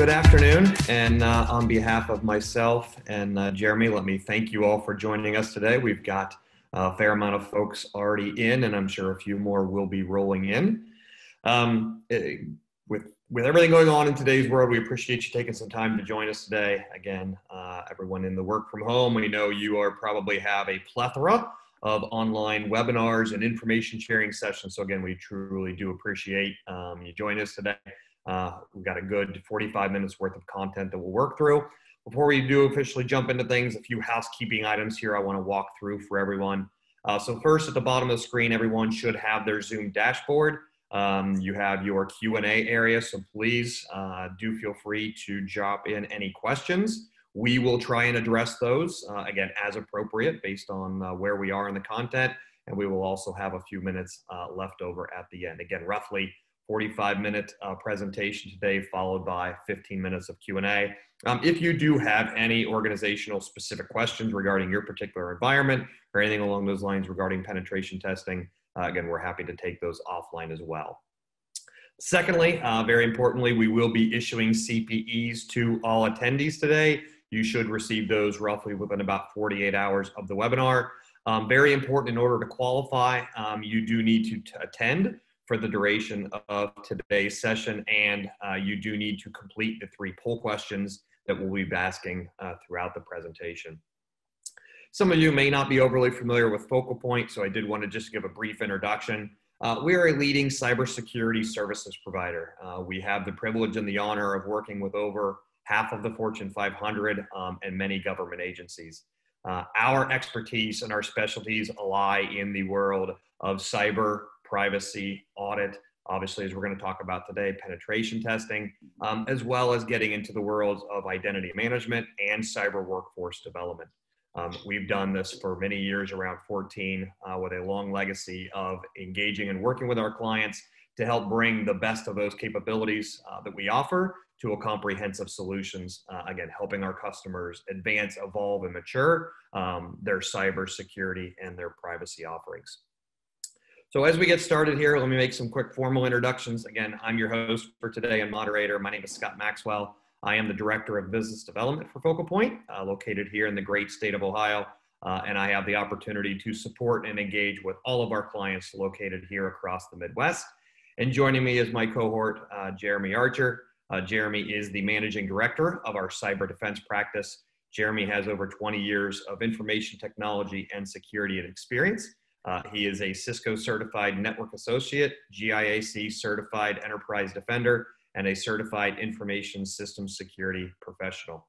good afternoon, and on behalf of myself and Jeremy, let me thank you all for joining us today. We've got a fair amount of folks already in, and I'm sure a few more will be rolling in. With everything going on in today's world, we appreciate you taking some time to join us today. Again, everyone in the work from home, we know you are probably have a plethora of online webinars and information sharing sessions. So again, we truly do appreciate you joining us today. We've got a good 45 minutes worth of content that we'll work through. Before we do officially jump into things, a few housekeeping items here I want to walk through for everyone. So first, at the bottom of the screen, everyone should have their Zoom dashboard. You have your Q&A area, so please do feel free to drop in any questions. We will try and address those, again, as appropriate based on where we are in the content, and we will also have a few minutes left over at the end. Again, roughly 45-minute presentation today, followed by 15 minutes of Q&A. If you do have any organizational specific questions regarding your particular environment or anything along those lines regarding penetration testing, again, we're happy to take those offline as well. Secondly, very importantly, we will be issuing CPEs to all attendees today. You should receive those roughly within about 48 hours of the webinar. Very important, in order to qualify, you do need to attend for the duration of today's session, and you do need to complete the 3 poll questions that we'll be asking throughout the presentation. Some of you may not be overly familiar with Focal Point, so I did want to just give a brief introduction. We are a leading cybersecurity services provider. We have the privilege and the honor of working with over half of the Fortune 500 and many government agencies. Our expertise and our specialties lie in the world of cyber, privacy, audit, obviously, as we're going to talk about today, penetration testing, as well as getting into the worlds of identity management and cyber workforce development. We've done this for many years, around 14, with a long legacy of engaging and working with our clients to help bring the best of those capabilities that we offer to a comprehensive solutions, again, helping our customers advance, evolve, and mature their cyber security and their privacy offerings. So as we get started here, let me make some quick formal introductions. Again, I'm your host for today and moderator. My name is Scott Maxwell. I am the Director of Business Development for Focal Point, located here in the great state of Ohio. And I have the opportunity to support and engage with all of our clients located here across the Midwest. And joining me is my cohort, Jeremy Archer. Jeremy is the Managing Director of our Cyber Defense practice. Jeremy has over 20 years of information technology and security experience. He is a Cisco Certified Network Associate, GIAC Certified Enterprise Defender, and a Certified Information Systems Security Professional.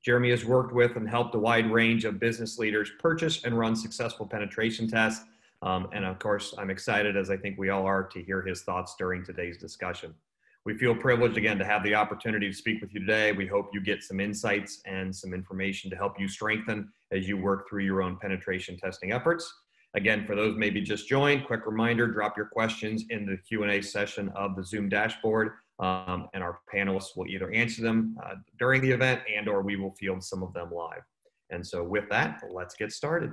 Jeremy has worked with and helped a wide range of business leaders purchase and run successful penetration tests. And of course, I'm excited, as I think we all are, to hear his thoughts during today's discussion. We feel privileged, again, to have the opportunity to speak with you today. We hope you get some insights and some information to help you strengthen as you work through your own penetration testing efforts. Again, for those maybe just joined, quick reminder, drop your questions in the Q&A session of the Zoom dashboard, and our panelists will either answer them during the event and or we will field some of them live. And so with that, let's get started.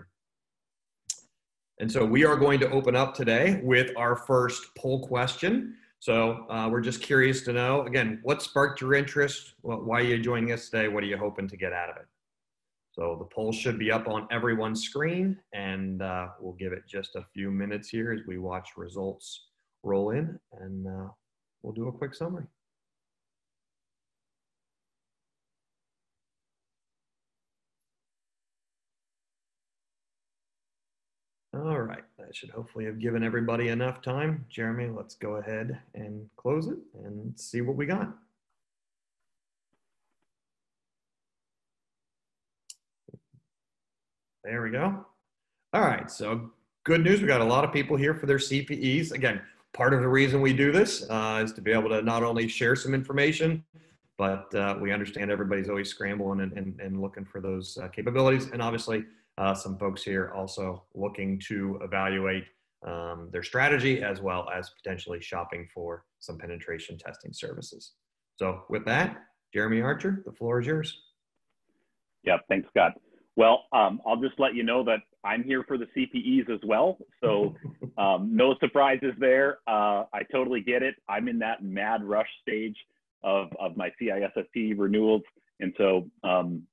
And so we are going to open up today with our first poll question. So we're just curious to know, again, what sparked your interest? Why are you joining us today? What are you hoping to get out of it? So the poll should be up on everyone's screen, and we'll give it just a few minutes here as we watch results roll in, and we'll do a quick summary. All right, that should hopefully have given everybody enough time. Jeremy, let's go ahead and close it and see what we got. There we go. All right, so good news. We got a lot of people here for their CPEs. Again, part of the reason we do this is to be able to not only share some information, but we understand everybody's always scrambling and looking for those capabilities. And obviously, some folks here also looking to evaluate their strategy as well as potentially shopping for some penetration testing services. So with that, Jeremy Archer, the floor is yours. Yeah, thanks, Scott. Well, I'll just let you know that I'm here for the CPEs as well. So no surprises there. I totally get it. I'm in that mad rush stage of my CISSP renewals. And so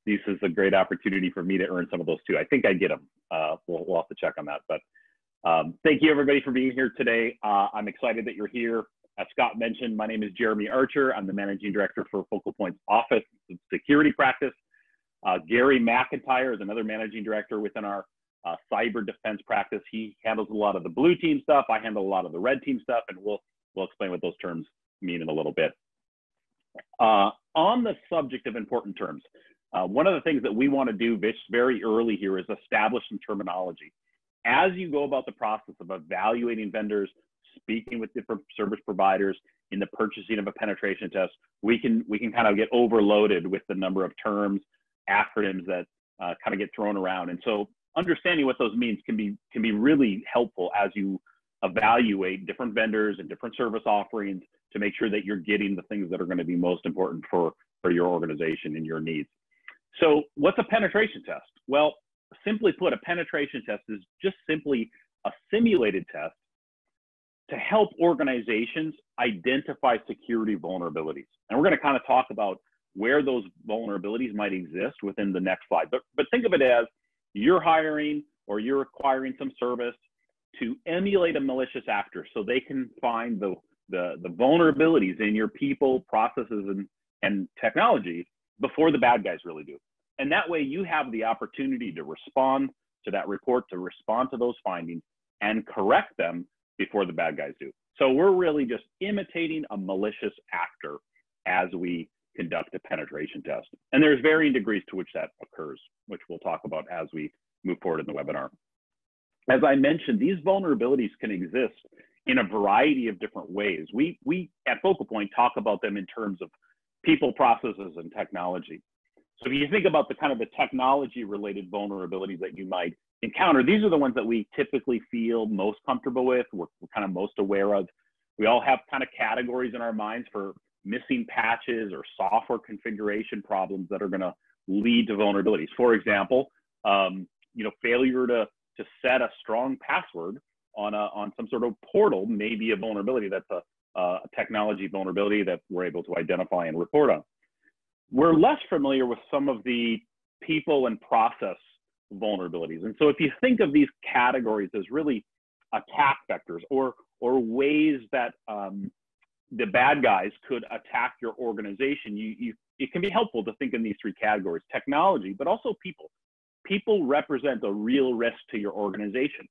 this is a great opportunity for me to earn some of those too. I think I get them. We'll have to check on that. But thank you everybody for being here today. I'm excited that you're here. As Scott mentioned, my name is Jeremy Archer. I'm the Managing Director for Focal Point's Office of Security Practice. Gary McIntyre is another Managing Director within our cyber defense practice. He handles a lot of the blue team stuff. I handle a lot of the red team stuff, and we'll explain what those terms mean in a little bit. On the subject of important terms, one of the things that we want to do very early here is establish some terminology. As you go about the process of evaluating vendors, speaking with different service providers in the purchasing of a penetration test, we can kind of get overloaded with the number of terms, acronyms that kind of get thrown around. And so understanding what those means can be really helpful as you evaluate different vendors and different service offerings to make sure that you're getting the things that are going to be most important for your organization and your needs. So what's a penetration test? Well, simply put, a penetration test is just simply a simulated test to help organizations identify security vulnerabilities. And we're going to kind of talk about where those vulnerabilities might exist within the next slide. But think of it as you're hiring or you're acquiring some service to emulate a malicious actor so they can find the vulnerabilities in your people, processes, and technology before the bad guys really do. And that way you have the opportunity to respond to that report, to respond to those findings and correct them before the bad guys do. So we're really just imitating a malicious actor as we conduct a penetration test. And there's varying degrees to which that occurs, which we'll talk about as we move forward in the webinar. As I mentioned, these vulnerabilities can exist in a variety of different ways. We at Focal Point talk about them in terms of people, processes, and technology. So if you think about the kind of the technology related vulnerabilities that you might encounter, these are the ones that we typically feel most comfortable with, we're kind of most aware of. We all have kind of categories in our minds for missing patches or software configuration problems that are going to lead to vulnerabilities. For example, failure to set a strong password on some sort of portal may be a vulnerability. That's a technology vulnerability that we're able to identify and report on. We're less familiar with some of the people and process vulnerabilities. And so if you think of these categories as really attack vectors or ways that the bad guys could attack your organization, it can be helpful to think in these three categories: technology, but also people. People represent a real risk to your organization.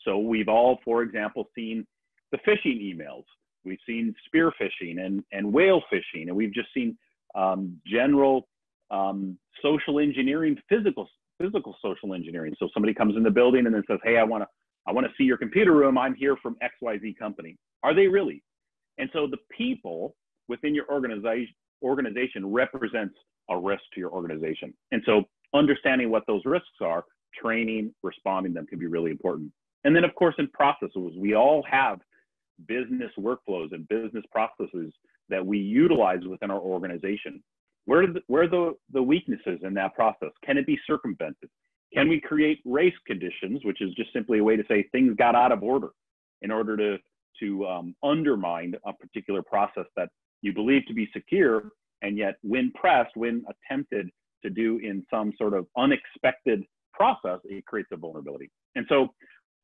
So we've all, for example, seen the phishing emails. We've seen spear phishing and whale phishing, and we've just seen general social engineering, physical social engineering. So somebody comes in the building and then says, "Hey, I want to see your computer room. I'm here from XYZ company." Are they really? And so the people within your organization represents a risk to your organization. And so understanding what those risks are, training, responding to them can be really important. And then of course in processes, we all have business workflows and business processes that we utilize within our organization. Where are the weaknesses in that process? Can it be circumvented? Can we create race conditions, which is just simply a way to say things got out of order in order to undermine a particular process that you believe to be secure, and yet when pressed, when attempted to do in some sort of unexpected process, it creates a vulnerability. And so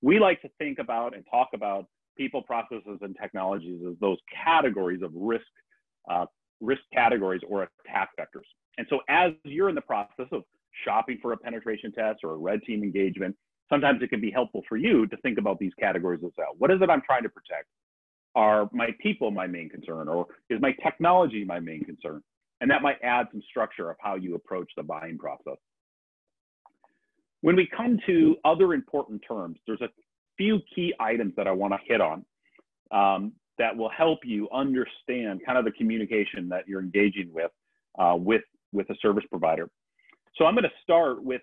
we like to think about and talk about people, processes, and technologies as those categories of risk categories or attack vectors. And so as you're in the process of shopping for a penetration test or a red team engagement, sometimes it can be helpful for you to think about these categories as well. What is it I'm trying to protect? Are my people my main concern, or is my technology my main concern? And that might add some structure of how you approach the buying process. When we come to other important terms, there's a few key items that I want to hit on that will help you understand kind of the communication that you're engaging with a service provider. So I'm going to start with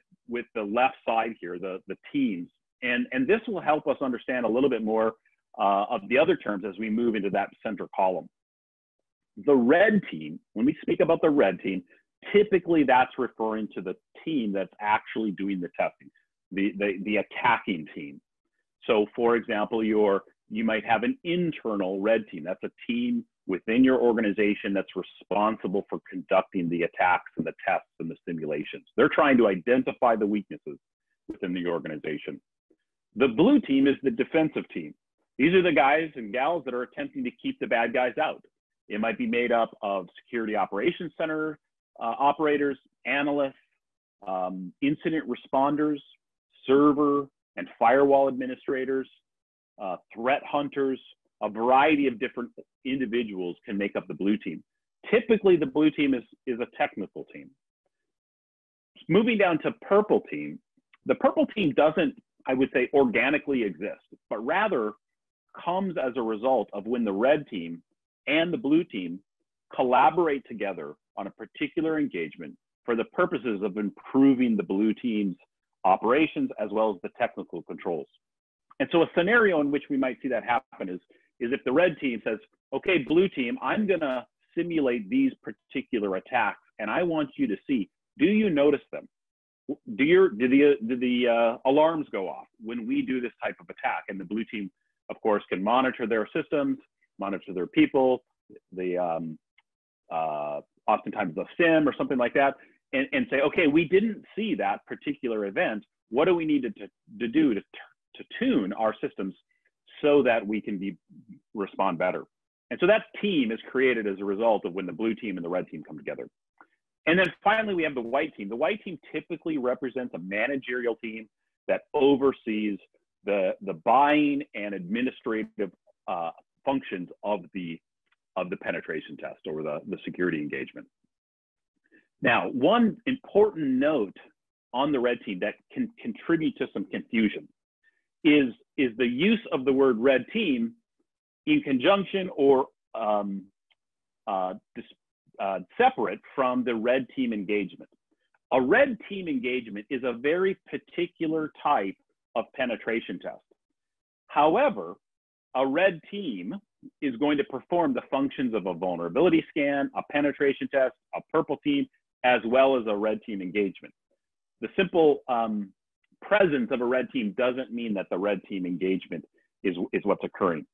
the left side here, the teams, and this will help us understand a little bit more of the other terms as we move into that center column. The red team, when we speak about the red team, typically that's referring to the team that's actually doing the testing, the attacking team. So for example, you might have an internal red team. That's a team within your organization that's responsible for conducting the attacks and the tests and the simulations. They're trying to identify the weaknesses within the organization. The blue team is the defensive team. These are the guys and gals that are attempting to keep the bad guys out. It might be made up of security operations center operators, analysts, incident responders, server and firewall administrators, threat hunters. A variety of different individuals can make up the blue team. Typically, the blue team is a technical team. Moving down to purple team, the purple team doesn't, I would say, organically exist, but rather comes as a result of when the red team and the blue team collaborate together on a particular engagement for the purposes of improving the blue team's operations as well as the technical controls. And so a scenario in which we might see that happen is if the red team says, okay, blue team, I'm gonna simulate these particular attacks and I want you to see, do you notice them? Do the alarms go off when we do this type of attack? And the blue team, of course, can monitor their systems, monitor their people, oftentimes the SIM or something like that, and say, okay, we didn't see that particular event. What do we need to do to tune our systems so that we can respond better? And so that team is created as a result of when the blue team and the red team come together. And then finally, we have the white team. The white team typically represents a managerial team that oversees the buying and administrative functions of the penetration test or the security engagement. Now, one important note on the red team that can contribute to some confusion is the use of the word red team in conjunction or separate from the red team engagement. A red team engagement is a very particular type of penetration test. However, a red team is going to perform the functions of a vulnerability scan, a penetration test, a purple team, as well as a red team engagement. The simple presence of a red team doesn't mean that the red team engagement is what's occurring.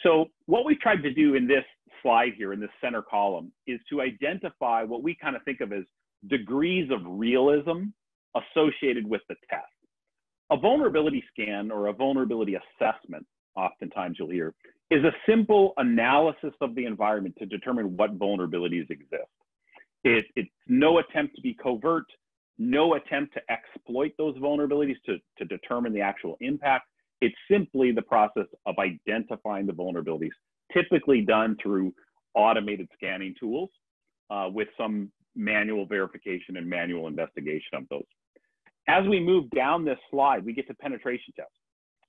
So what we've tried to do in this slide here, in this center column, is to identify what we kind of think of as degrees of realism associated with the test. A vulnerability scan or a vulnerability assessment, oftentimes you'll hear, is a simple analysis of the environment to determine what vulnerabilities exist. It's no attempt to be covert, no attempt to exploit those vulnerabilities to determine the actual impact. It's simply the process of identifying the vulnerabilities, typically done through automated scanning tools with some manual verification and manual investigation of those. As we move down this slide, we get to penetration test.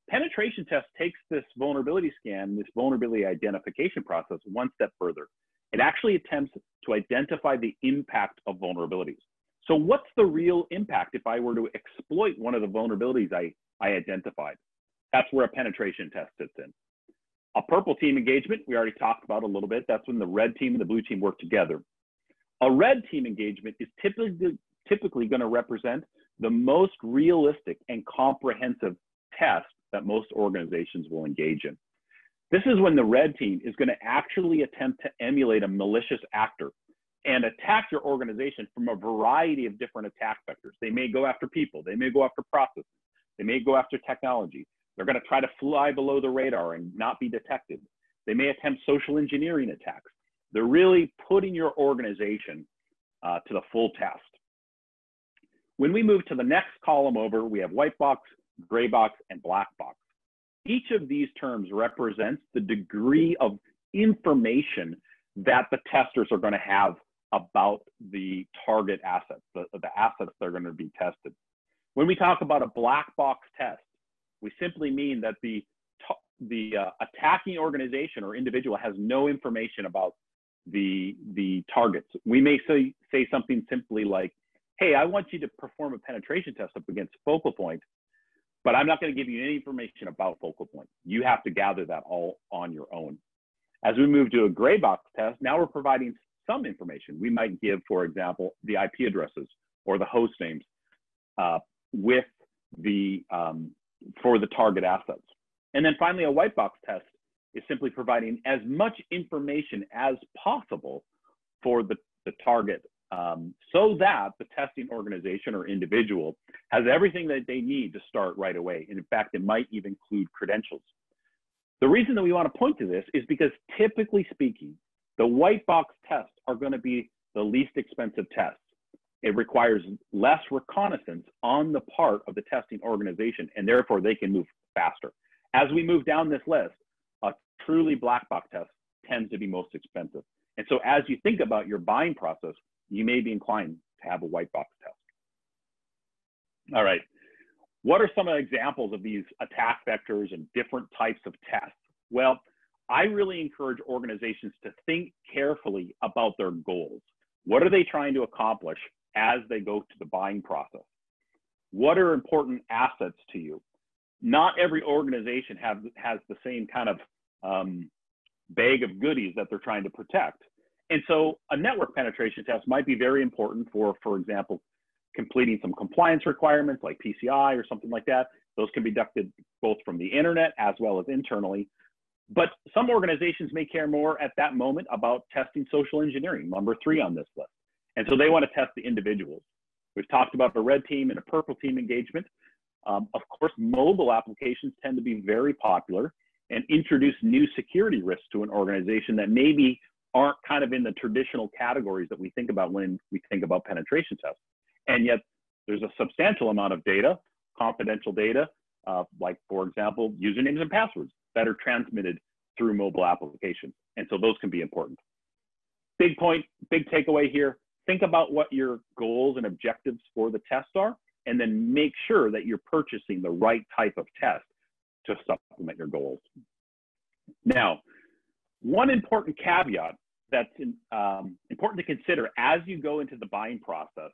Penetration test takes this vulnerability scan, this vulnerability identification process one step further. It actually attempts to identify the impact of vulnerabilities. So what's the real impact if I were to exploit one of the vulnerabilities I identified? That's where a penetration test sits in. A purple team engagement, we already talked about a little bit. That's when the red team and the blue team work together. A red team engagement is typically going to represent the most realistic and comprehensive test that most organizations will engage in. This is when the red team is going to actually attempt to emulate a malicious actor and attack your organization from a variety of different attack vectors. They may go after people, they may go after processes, they may go after technology. They're going to try to fly below the radar and not be detected. They may attempt social engineering attacks. They're really putting your organization to the full test. When we move to the next column over, we have white box, gray box, and black box. Each of these terms represents the degree of information that the testers are going to have about the target assets, the assets that are going to be tested. When we talk about a black box test, we simply mean that the attacking organization or individual has no information about the targets. We may say something simply like, hey, I want you to perform a penetration test up against Focal Point, but I'm not going to give you any information about Focal Point. You have to gather that all on your own. As we move to a gray box test, now we're providing some information. We might give, for example, the IP addresses or the host names with the for the target assets. And then finally, a white box test is simply providing as much information as possible for the target, so that the testing organization or individual has everything that they need to start right away. And in fact, it might even include credentials. The reason that we want to point to this is because, typically speaking, the white box tests are going to be the least expensive tests. It requires less reconnaissance on the part of the testing organization, and therefore they can move faster. As we move down this list, a truly black box test tends to be most expensive. And so as you think about your buying process, you may be inclined to have a white box test. All right. What are some examples of these attack vectors and different types of tests? Well, I really encourage organizations to think carefully about their goals. What are they trying to accomplish as they go to the buying process? What are important assets to you? Not every organization has the same kind of bag of goodies that they're trying to protect. And so a network penetration test might be very important for example, completing some compliance requirements like PCI or something like that. Those can be conducted both from the internet as well as internally. But some organizations may care more at that moment about testing social engineering, number 3 on this list. And so they want to test the individuals. We've talked about the red team and a purple team engagement. Of course, mobile applications tend to be very popular and introduce new security risks to an organization that maybe aren't kind of in the traditional categories that we think about when we think about penetration tests. And yet there's a substantial amount of data, confidential data, like, for example, usernames and passwords that are transmitted through mobile applications. And so those can be important. Big point, big takeaway here. Think about what your goals and objectives for the test are, and then make sure that you're purchasing the right type of test to supplement your goals. Now, one important caveat that's important to consider as you go into the buying process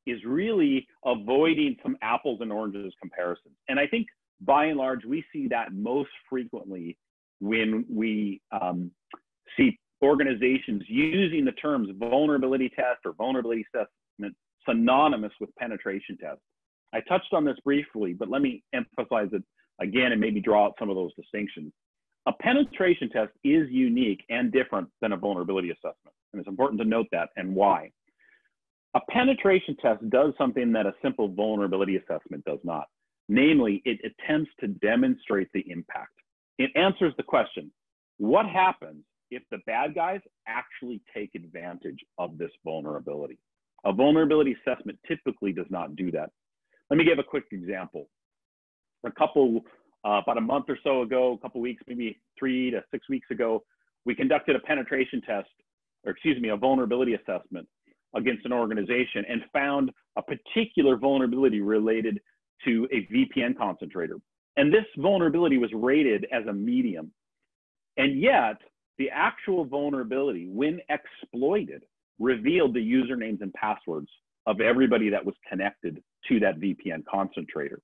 is really avoiding some apples and oranges comparisons. And I think by and large, we see that most frequently when we see organizations using the terms vulnerability test or vulnerability assessment synonymous with penetration tests. I touched on this briefly, but let me emphasize it again and maybe draw out some of those distinctions. A penetration test is unique and different than a vulnerability assessment. And it's important to note that and why. A penetration test does something that a simple vulnerability assessment does not. Namely, it attempts to demonstrate the impact. It answers the question, what happens if the bad guys actually take advantage of this vulnerability? A vulnerability assessment typically does not do that. Let me give a quick example. About a month or so ago, a couple weeks, maybe 3 to 6 weeks ago, we conducted a penetration test, or excuse me, a vulnerability assessment against an organization and found a particular vulnerability related to a VPN concentrator. And this vulnerability was rated as a medium. And yet, the actual vulnerability, when exploited, revealed the usernames and passwords of everybody that was connected to that VPN concentrator.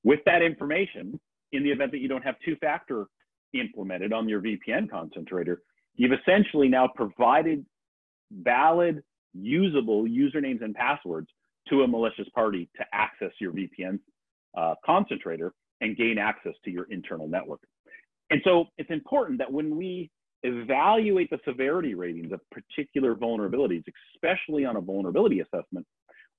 With that information, in the event that you don't have two-factor implemented on your VPN concentrator, you've essentially now provided valid, usable usernames and passwords to a malicious party to access your VPN concentrator and gain access to your internal network. And so it's important that when we evaluate the severity ratings of particular vulnerabilities, especially on a vulnerability assessment,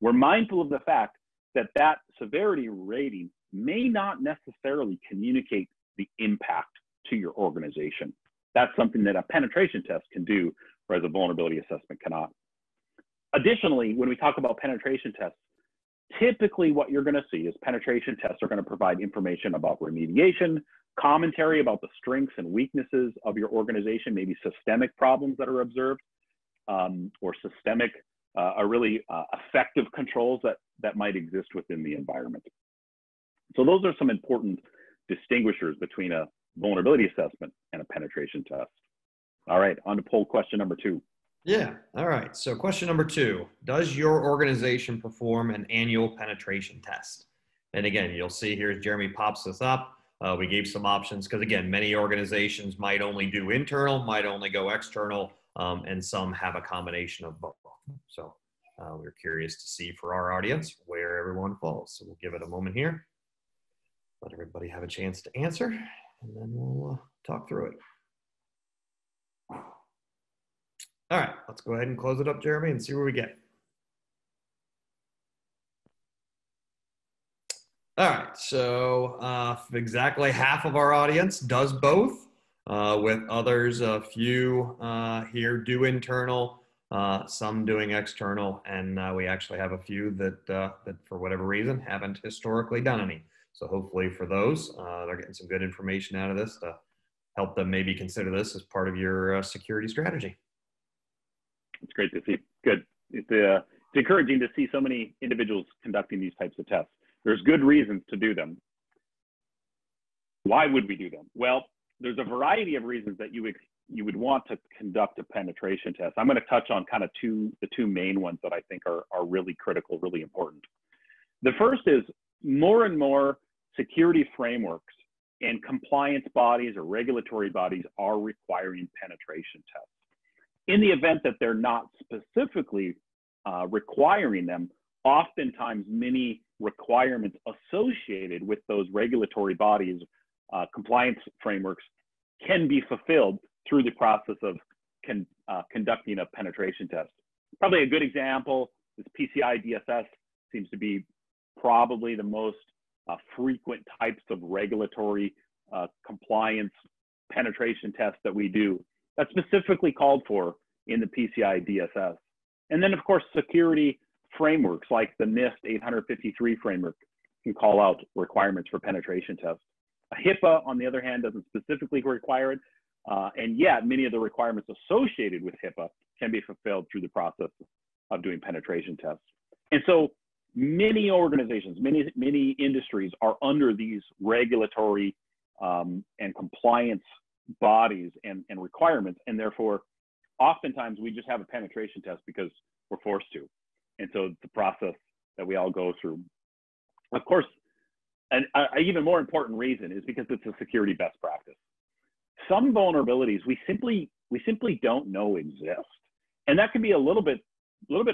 we're mindful of the fact that that severity rating may not necessarily communicate the impact to your organization. That's something that a penetration test can do, whereas a vulnerability assessment cannot. Additionally, when we talk about penetration tests, typically what you're going to see is penetration tests are going to provide information about remediation, commentary about the strengths and weaknesses of your organization, maybe systemic problems that are observed, or systemic, really effective controls that might exist within the environment. So those are some important distinguishers between a vulnerability assessment and a penetration test. All right, on to poll question number 2. Yeah, all right. So question number 2, does your organization perform an annual penetration test? And again, you'll see here as Jeremy pops this up, we gave some options because again, many organizations might only do internal, might only go external, and some have a combination of both. So we're curious to see for our audience where everyone falls. So we'll give it a moment here. Let everybody have a chance to answer, and then we'll talk through it. All right, let's go ahead and close it up, Jeremy, and see where we get. All right, so exactly half of our audience does both, with others, a few here do internal, some doing external, and we actually have a few that for whatever reason haven't historically done any. So hopefully for those, they're getting some good information out of this to help them maybe consider this as part of your security strategy. It's great to see. Good. It's encouraging to see so many individuals conducting these types of tests. There's good reasons to do them. Why would we do them? Well, there's a variety of reasons that you would want to conduct a penetration test. I'm going to touch on kind of the two main ones that I think are really critical, really important. The first is more and more security frameworks and compliance bodies or regulatory bodies are requiring penetration tests. In the event that they're not specifically requiring them, oftentimes many requirements associated with those regulatory bodies, compliance frameworks, can be fulfilled through the process of conducting a penetration test. Probably a good example is PCI DSS seems to be probably the most frequent types of regulatory compliance penetration tests that we do. That's specifically called for in the PCI DSS. And then, of course, security frameworks like the NIST 853 framework can call out requirements for penetration tests. HIPAA, on the other hand, doesn't specifically require it, and yet many of the requirements associated with HIPAA can be fulfilled through the process of doing penetration tests. And so many organizations, many industries are under these regulatory and compliance bodies and requirements, and therefore oftentimes we just have a penetration test because we're forced to. And so it's the process that we all go through. Of course, an even more important reason is because it's a security best practice. Some vulnerabilities we simply don't know exist, and that can be a little bit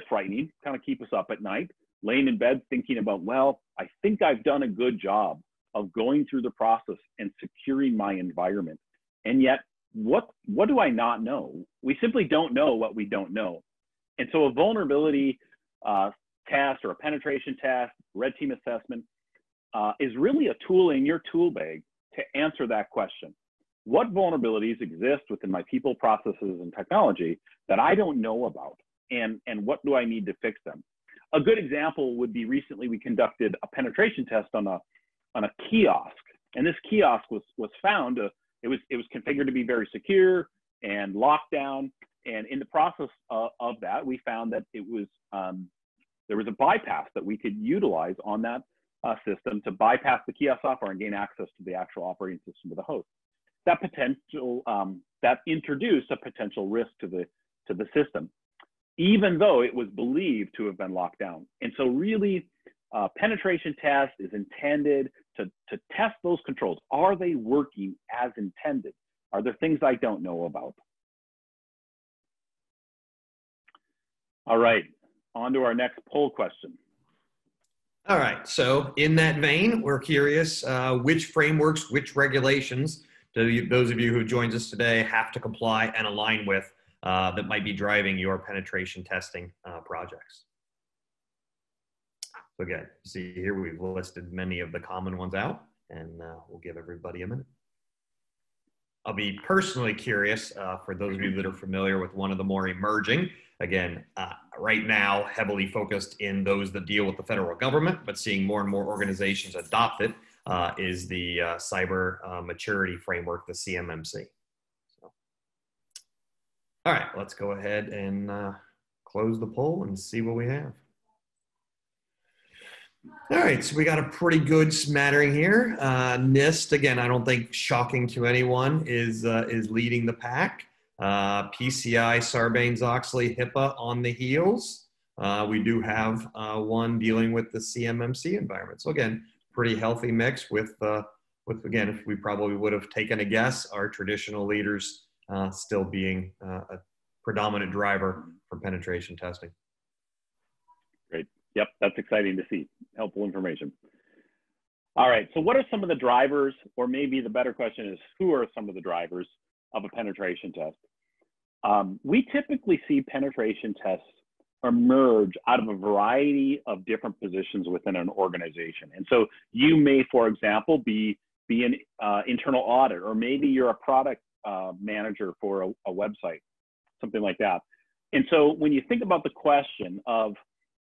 frightening, kind of keep us up at night, laying in bed thinking about, well, I think I've done a good job of going through the process and securing my environment, and yet what do I not know? We simply don't know what we don't know. And so a vulnerability test or a penetration test, red team assessment, is really a tool in your tool bag to answer that question. What vulnerabilities exist within my people, processes, and technology that I don't know about? And what do I need to fix them? A good example would be recently we conducted a penetration test on a kiosk. And this kiosk was found, it was configured to be very secure and locked down. And in the process of that, we found that it was there was a bypass that we could utilize on that system to bypass the kiosk software and gain access to the actual operating system of the host. That that introduced a potential risk to the system, even though it was believed to have been locked down. And so really, penetration test is intended to test those controls. Are they working as intended? Are there things I don't know about? All right, on to our next poll question. All right, so in that vein, we're curious which frameworks, which regulations do those of you who joined us today have to comply and align with that might be driving your penetration testing projects? So again, see here we've listed many of the common ones out, and we'll give everybody a minute. I'll be personally curious for those of you that are familiar with one of the more emerging, again, right now heavily focused in those that deal with the federal government, but seeing more and more organizations adopt it, is the Cyber Maturity Framework, the CMMC. So, all right, let's go ahead and close the poll and see what we have. All right, so we got a pretty good smattering here. NIST, again, I don't think shocking to anyone, is leading the pack. PCI, Sarbanes-Oxley, HIPAA on the heels. We do have one dealing with the CMMC environment. So again, pretty healthy mix with again, if we probably would have taken a guess, our traditional leaders still being a predominant driver for penetration testing. Great. Yep, that's exciting to see. Helpful information. All right, so what are some of the drivers, or maybe the better question is, who are some of the drivers of a penetration test? We typically see penetration tests emerge out of a variety of different positions within an organization. And so you may, for example, be an internal audit, or maybe you're a product manager for a website, something like that. And so when you think about the question of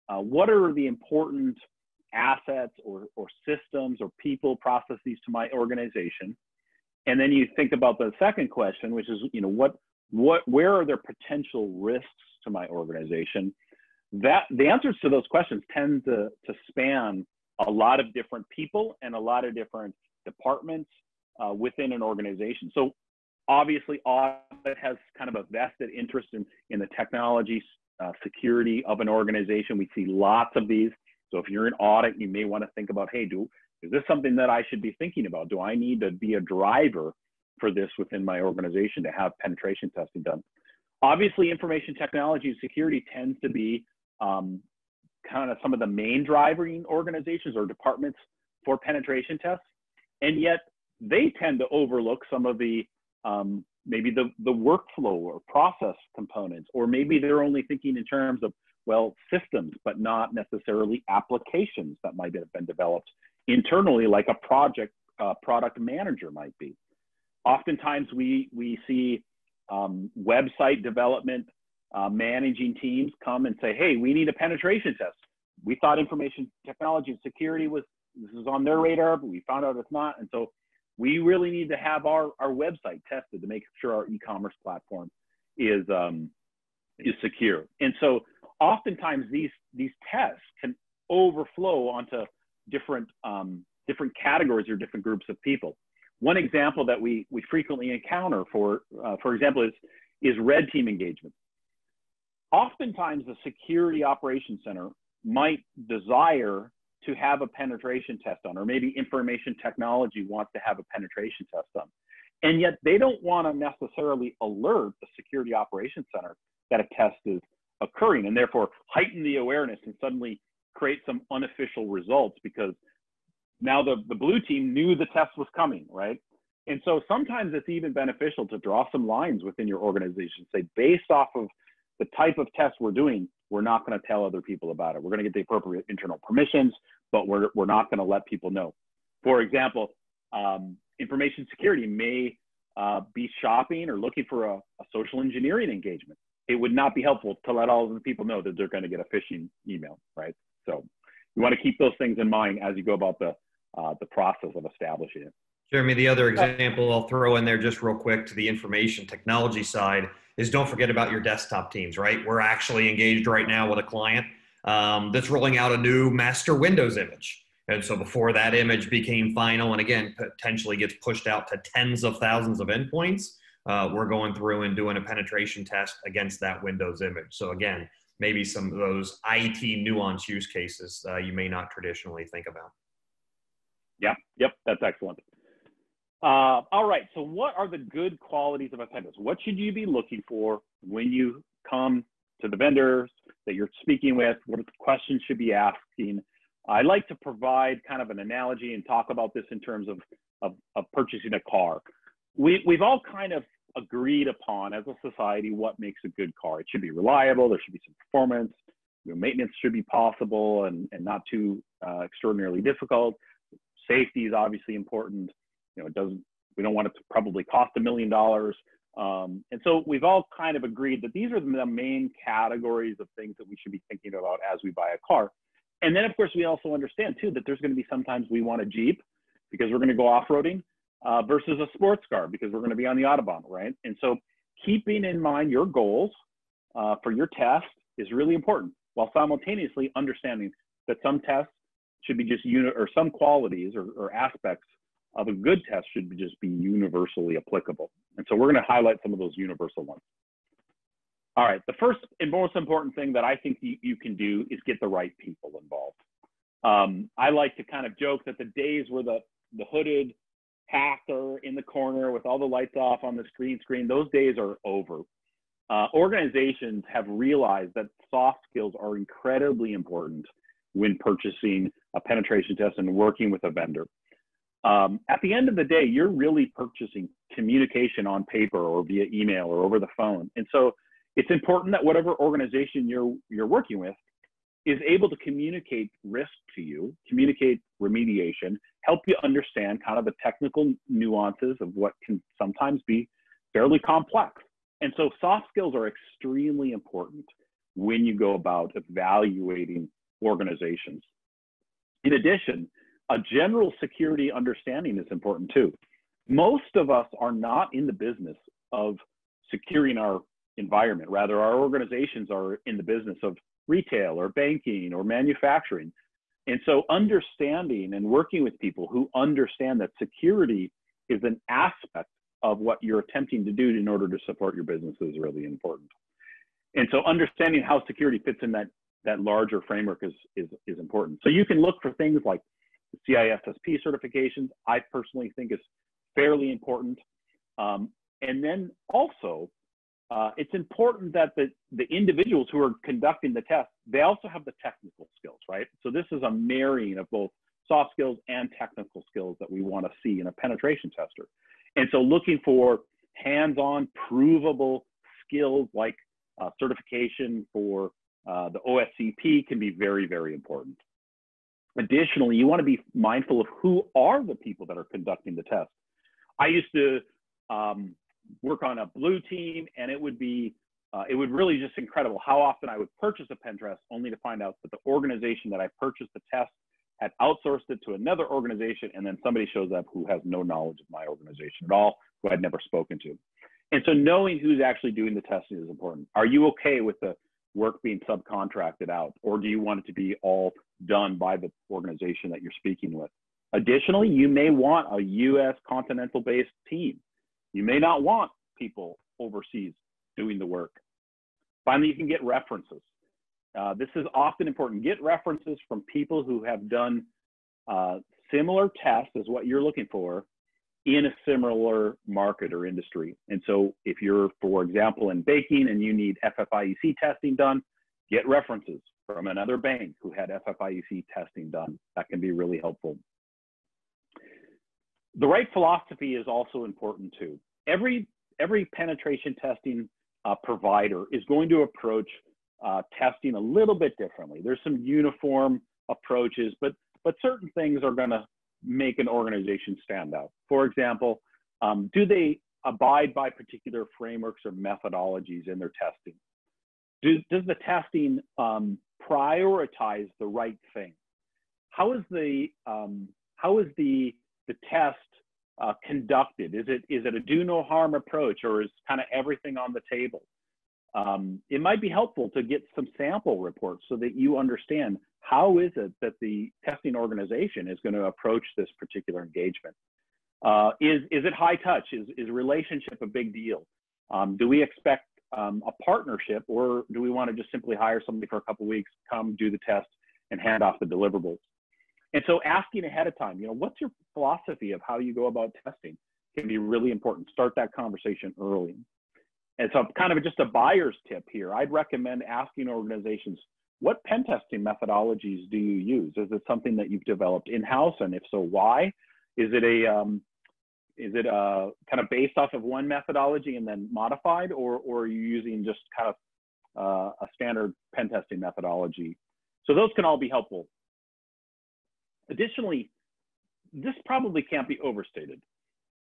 what are the important assets or systems or people, processes to my organization, and then you think about the second question, which is, where are there potential risks to my organization? That the answers to those questions tend to span a lot of different people and a lot of different departments within an organization. So obviously, audit has kind of a vested interest in the technology security of an organization. We see lots of these. So if you're in audit, you may want to think about, hey, is this something that I should be thinking about? Do I need to be a driver for this within my organization to have penetration testing done? Obviously, information technology and security tends to be kind of some of the main driving organizations or departments for penetration tests. And yet they tend to overlook some of the maybe the workflow or process components, or maybe they're only thinking in terms of, well, systems, but not necessarily applications that might have been developed internally, like a product manager might be. Oftentimes we see website development managing teams come and say, hey, we need a penetration test. We thought information technology and security this is on their radar, but we found out it's not. And so we really need to have our website tested to make sure our e-commerce platform is secure. And so oftentimes these tests can overflow onto different categories or different groups of people. One example that we frequently encounter, for example, is red team engagement. Oftentimes, the security operations center might desire to have a penetration test on, or maybe information technology wants to have a penetration test on. And yet they don't want to necessarily alert the security operations center that a test is occurring, and therefore heighten the awareness and suddenly create some unofficial results, because now the blue team knew the test was coming, right? And so sometimes it's even beneficial to draw some lines within your organization, say, based off of the type of test we're doing, we're not going to tell other people about it. We're going to get the appropriate internal permissions, but we're not going to let people know. For example, information security may be shopping or looking for a social engineering engagement. It would not be helpful to let all of the people know that they're going to get a phishing email, right? So you want to keep those things in mind as you go about the process of establishing it. Jeremy, the other example I'll throw in there just real quick to the information technology side is, don't forget about your desktop teams, right? We're actually engaged right now with a client that's rolling out a new master Windows image. And so before that image became final, and again, potentially gets pushed out to tens of thousands of endpoints, we're going through and doing a penetration test against that Windows image. So again, maybe some of those IT nuance use cases you may not traditionally think about. Yep, that's excellent. All right, so what are the good qualities of a vendor? What should you be looking for when you come to the vendors that you're speaking with? What questions should be asking? I like to provide kind of an analogy and talk about this in terms of purchasing a car. We've all kind of agreed upon as a society what makes a good car. It should be reliable, there should be some performance, maintenance should be possible and not too extraordinarily difficult. Safety is obviously important. We don't want it to probably cost $1 million. And so we've all kind of agreed that these are the main categories of things that we should be thinking about as we buy a car. And then of course, we also understand too, that there's going to be sometimes we want a Jeep because we're going to go off-roading versus a sports car because we're going to be on the Autobahn, right? And so keeping in mind your goals for your test is really important, while simultaneously understanding that some tests should be just or some qualities or aspects of a good test should just be universally applicable. And so we're going to highlight some of those universal ones. All right, the first and most important thing that I think you can do is get the right people involved. I like to kind of joke that the days where the hooded hacker in the corner with all the lights off on the screen, those days are over. Organizations have realized that soft skills are incredibly important when purchasing a penetration test and working with a vendor. At the end of the day, you're really purchasing communication on paper or via email or over the phone. And so it's important that whatever organization you're working with is able to communicate risk to you, communicate remediation, help you understand kind of the technical nuances of what can sometimes be fairly complex. And so soft skills are extremely important when you go about evaluating organizations. In addition, a general security understanding is important too. Most of us are not in the business of securing our environment. Rather, our organizations are in the business of retail or banking or manufacturing. And so understanding and working with people who understand that security is an aspect of what you're attempting to do in order to support your business is really important. And so understanding how security fits in that larger framework is important. So you can look for things like CISSP certifications, I personally think is fairly important. And then also, it's important that the individuals who are conducting the test, they also have the technical skills, right? So this is a marrying of both soft skills and technical skills that we want to see in a penetration tester. And so looking for hands-on provable skills like certification for the OSCP can be very, very important. Additionally, you want to be mindful of who are the people that are conducting the test. I used to work on a blue team, and it would really just incredible how often I would purchase a pen test only to find out that the organization that I purchased the test had outsourced it to another organization, and then somebody shows up who has no knowledge of my organization at all, who I'd never spoken to. And so knowing who's actually doing the testing is important. Are you okay with the work being subcontracted out, or do you want it to be all done by the organization that you're speaking with? Additionally, you may want a US continental-based team. You may not want people overseas doing the work. Finally, you can get references. This is often important. Get references from people who have done similar tests as what you're looking for in a similar market or industry. And so if you're, for example, in baking and you need FFIEC testing done, get references from another bank who had FFIEC testing done. That can be really helpful. The right philosophy is also important too. Every penetration testing provider is going to approach testing a little bit differently. There's some uniform approaches, but certain things are going to make an organization stand out. For example, do they abide by particular frameworks or methodologies in their testing? Does the testing prioritize the right thing? How is the test conducted? Is it a do no harm approach, or is kind of everything on the table? It might be helpful to get some sample reports so that you understand how is it that the testing organization is going to approach this particular engagement. Is it high touch? Is relationship a big deal? Do we expect a partnership, or do we want to just simply hire somebody for a couple of weeks, come do the test and hand off the deliverables? And so asking ahead of time, what's your philosophy of how you go about testing can be really important. Start that conversation early. And so kind of just a buyer's tip here, I'd recommend asking organizations, what pen testing methodologies do you use? Is it something that you've developed in-house? And if so, why? Is it kind of based off of one methodology and then modified, or are you using just kind of a standard pen testing methodology? So those can all be helpful. Additionally, this probably can't be overstated.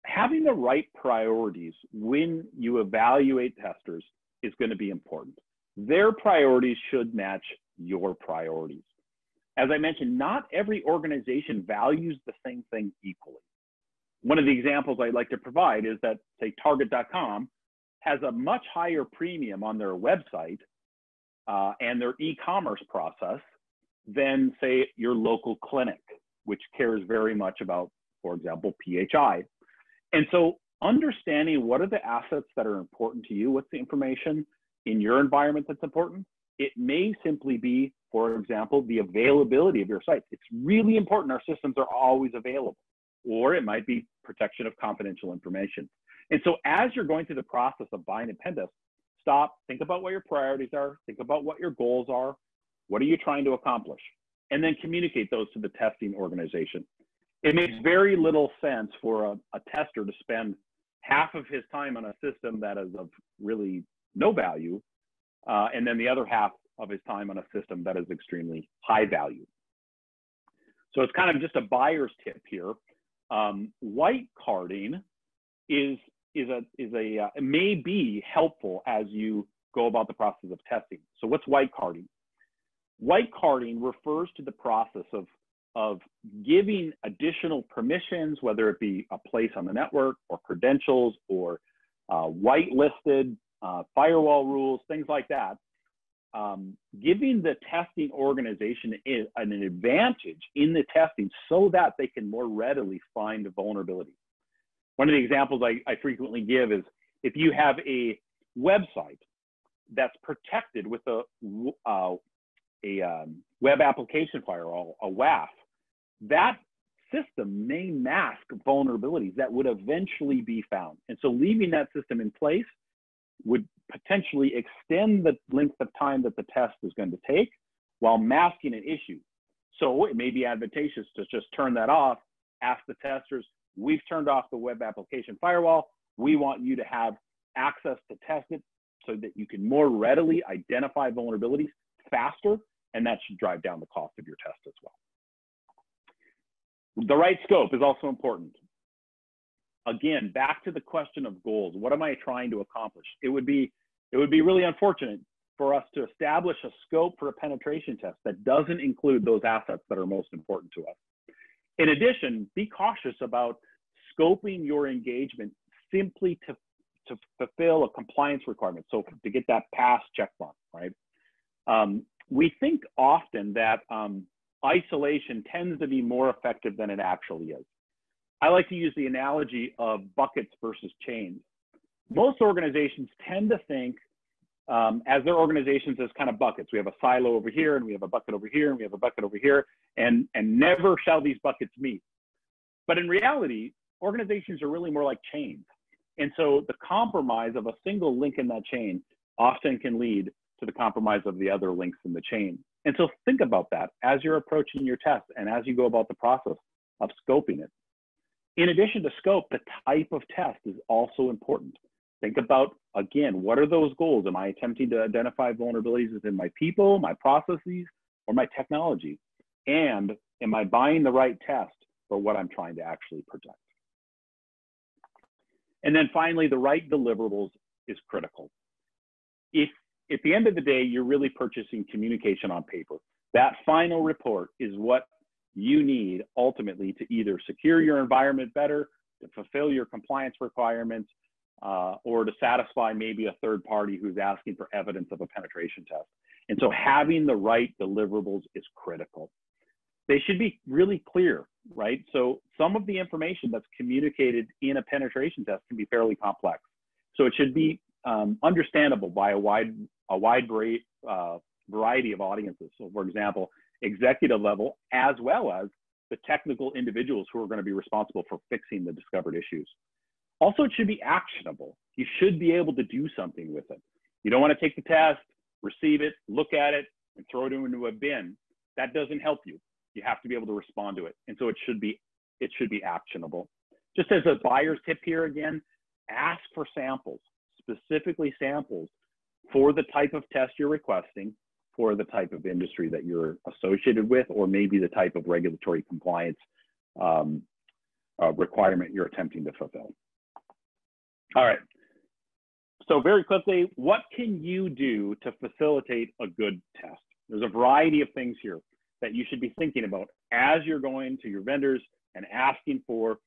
Having the right priorities when you evaluate testers is going to be important. Their priorities should match your priorities. As I mentioned, not every organization values the same thing equally. One of the examples I'd like to provide is that, say, Target.com has a much higher premium on their website and their e-commerce process than, say, your local clinic, which cares very much about, for example, PHI. And so understanding what are the assets that are important to you, what's the information in your environment that's important, it may simply be, for example, the availability of your site. It's really important our systems are always available, or it might be protection of confidential information. And so as you're going through the process of buying a pen test, stop, think about what your priorities are, think about what your goals are, what are you trying to accomplish, and then communicate those to the testing organization. It makes very little sense for a tester to spend half of his time on a system that is of really no value, and then the other half of his time on a system that is extremely high value. So it's kind of just a buyer's tip here. White carding may be helpful as you go about the process of testing. So what's white carding? White carding refers to the process of giving additional permissions, whether it be a place on the network or credentials or whitelisted firewall rules, things like that. Giving the testing organization an advantage in the testing so that they can more readily find vulnerabilities. One of the examples I frequently give is if you have a website that's protected with a web application firewall, a WAF, that system may mask vulnerabilities that would eventually be found. And so leaving that system in place would potentially extend the length of time that the test is going to take while masking an issue. So it may be advantageous to just turn that off, ask the testers, we've turned off the web application firewall. We want you to have access to test it so that you can more readily identify vulnerabilities faster, and that should drive down the cost of your test as well. The right scope is also important. Again, back to the question of goals. What am I trying to accomplish? It would be really unfortunate for us to establish a scope for a penetration test that doesn't include those assets that are most important to us. In addition, be cautious about scoping your engagement simply to fulfill a compliance requirement. So to get that pass checkbox, right? We think often that isolation tends to be more effective than it actually is. I like to use the analogy of buckets versus chains. Most organizations tend to think as their organizations as kind of buckets. We have a silo over here, and we have a bucket over here, and we have a bucket over here, and never shall these buckets meet. But in reality, organizations are really more like chains. And so the compromise of a single link in that chain often can lead to the compromise of the other links in the chain. And so think about that as you're approaching your test and as you go about the process of scoping it. In addition to scope, the type of test is also important. Think about, again, what are those goals? Am I attempting to identify vulnerabilities within my people, my processes, or my technology? And am I buying the right test for what I'm trying to actually protect? And then finally, the right deliverables is critical. If at the end of the day, you're really purchasing communication on paper, that final report is what you need ultimately to either secure your environment better, to fulfill your compliance requirements, or to satisfy maybe a third party who's asking for evidence of a penetration test. And so having the right deliverables is critical. They should be really clear, right? So some of the information that's communicated in a penetration test can be fairly complex. So it should be understandable by a wide variety of audiences. So for example, executive level, as well as the technical individuals who are going to be responsible for fixing the discovered issues. Also, it should be actionable. You should be able to do something with it. You don't want to take the test, receive it, look at it, and throw it into a bin. That doesn't help you. You have to be able to respond to it. And so it should be actionable. Just as a buyer's tip here again, ask for samples, specifically samples for the type of test you're requesting, for the type of industry that you're associated with, or maybe the type of regulatory compliance requirement you're attempting to fulfill. All right. So very quickly, what can you do to facilitate a good test? There's a variety of things here that you should be thinking about as you're going to your vendors and asking for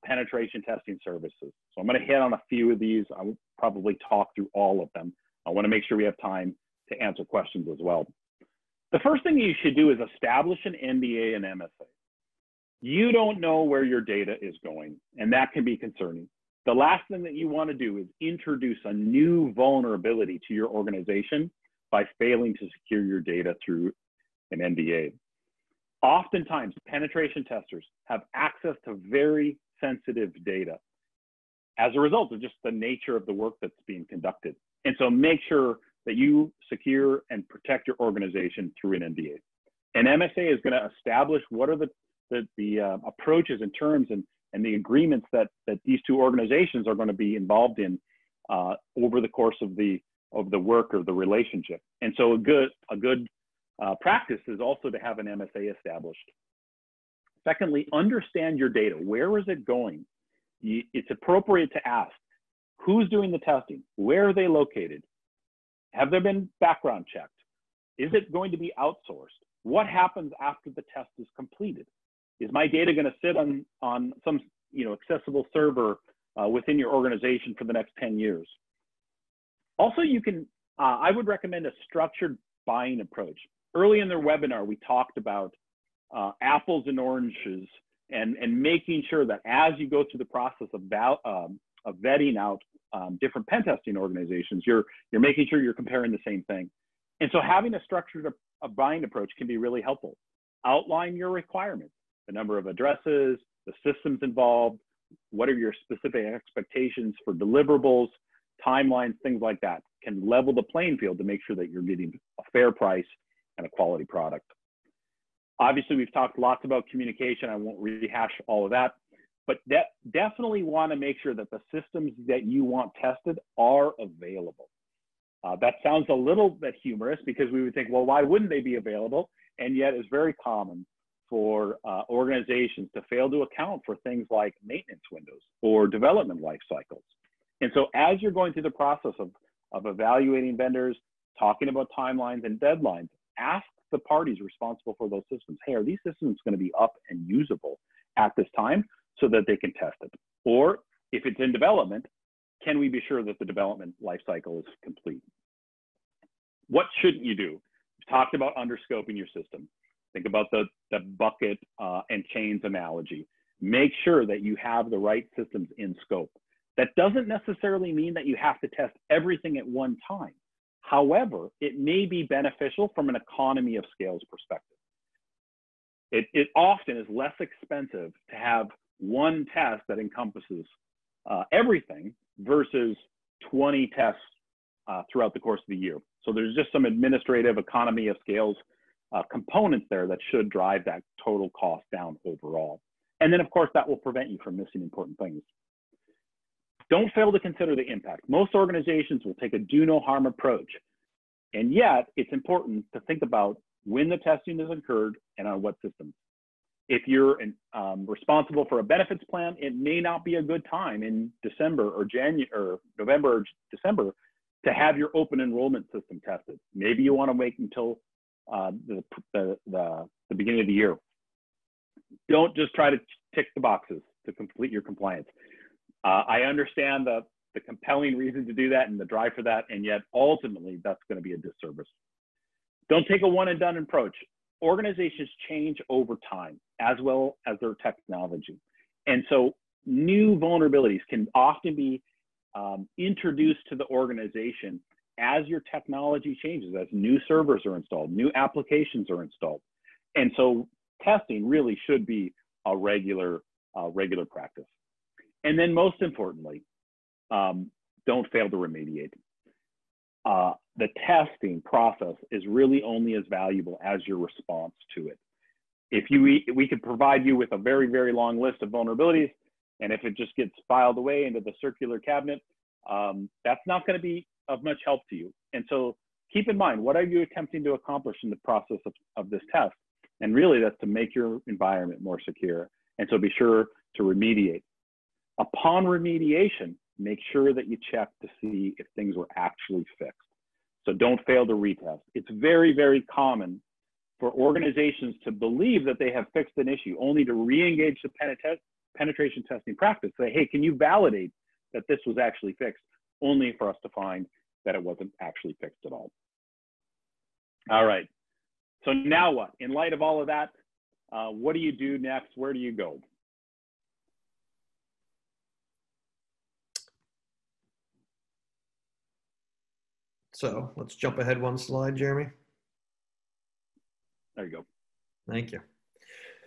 penetration testing services. So I'm going to hit on a few of these. I won't probably talk through all of them. I want to make sure we have time to answer questions as well. The first thing you should do is establish an NDA and MSA. You don't know where your data is going, and that can be concerning. The last thing that you want to do is introduce a new vulnerability to your organization by failing to secure your data through an NDA. Oftentimes, penetration testers have access to very sensitive data as a result of just the nature of the work that's being conducted. And so make sure that you secure and protect your organization through an NDA. An MSA is going to establish what are the the approaches and terms and the agreements that these two organizations are going to be involved in over the course of the work or the relationship. And so a good practice is also to have an MSA established. Secondly, understand your data. Where is it going? It's appropriate to ask, who's doing the testing? Where are they located? Have they been background checked? Is it going to be outsourced? What happens after the test is completed? Is my data going to sit on some accessible server within your organization for the next 10 years? Also, I would recommend a structured buying approach. Early in their webinar, we talked about apples and oranges and making sure that as you go through the process of vetting out different pen testing organizations, you're making sure you're comparing the same thing. And so having a structured buying approach can be really helpful. Outline your requirements, the number of addresses, the systems involved, what are your specific expectations for deliverables, timelines, things like that. Can level the playing field to make sure that you're getting a fair price and a quality product. Obviously, we've talked lots about communication. I won't rehash all of that, but definitely want to make sure that the systems that you want tested are available. That sounds a little bit humorous because we would think, well, why wouldn't they be available? And yet it's very common for organizations to fail to account for things like maintenance windows or development life cycles. And so as you're going through the process of evaluating vendors, talking about timelines and deadlines, ask the parties responsible for those systems, hey, are these systems going to be up and usable at this time so that they can test it? Or if it's in development, can we be sure that the development life cycle is complete? What shouldn't you do? We've talked about underscoping your system. Think about the bucket and chains analogy. Make sure that you have the right systems in scope. That doesn't necessarily mean that you have to test everything at one time. However, it may be beneficial from an economy of scales perspective. It often is less expensive to have one test that encompasses everything versus 20 tests throughout the course of the year. So there's just some administrative economy of scales components there that should drive that total cost down overall. And then, of course, that will prevent you from missing important things. Don't fail to consider the impact. Most organizations will take a do no harm approach. And yet, it's important to think about when the testing is incurred and on what systems. If you're responsible for a benefits plan, it may not be a good time in December or January or November or December to have your open enrollment system tested. Maybe you want to wait until the beginning of the year. Don't just try to tick the boxes to complete your compliance. I understand the compelling reason to do that and the drive for that, and yet ultimately that's going to be a disservice. Don't take a one and done approach. Organizations change over time as well as their technology. And so new vulnerabilities can often be introduced to the organization as your technology changes, as new servers are installed, new applications are installed. And so testing really should be a regular practice. And then most importantly, don't fail to remediate. The testing process is really only as valuable as your response to it. If we could provide you with a very, very long list of vulnerabilities, and if it just gets filed away into the circular cabinet, that's not going to be of much help to you. And so keep in mind, what are you attempting to accomplish in the process of this test? And really that's to make your environment more secure. And so be sure to remediate. Upon remediation, make sure that you check to see if things were actually fixed. So don't fail to retest. It's very, very common for organizations to believe that they have fixed an issue only to re-engage the penetration testing practice. Say, hey, can you validate that this was actually fixed? Only for us to find that it wasn't actually fixed at all. All right, so now what? In light of all of that, what do you do next? Where do you go? So let's jump ahead one slide, Jeremy. There you go. Thank you.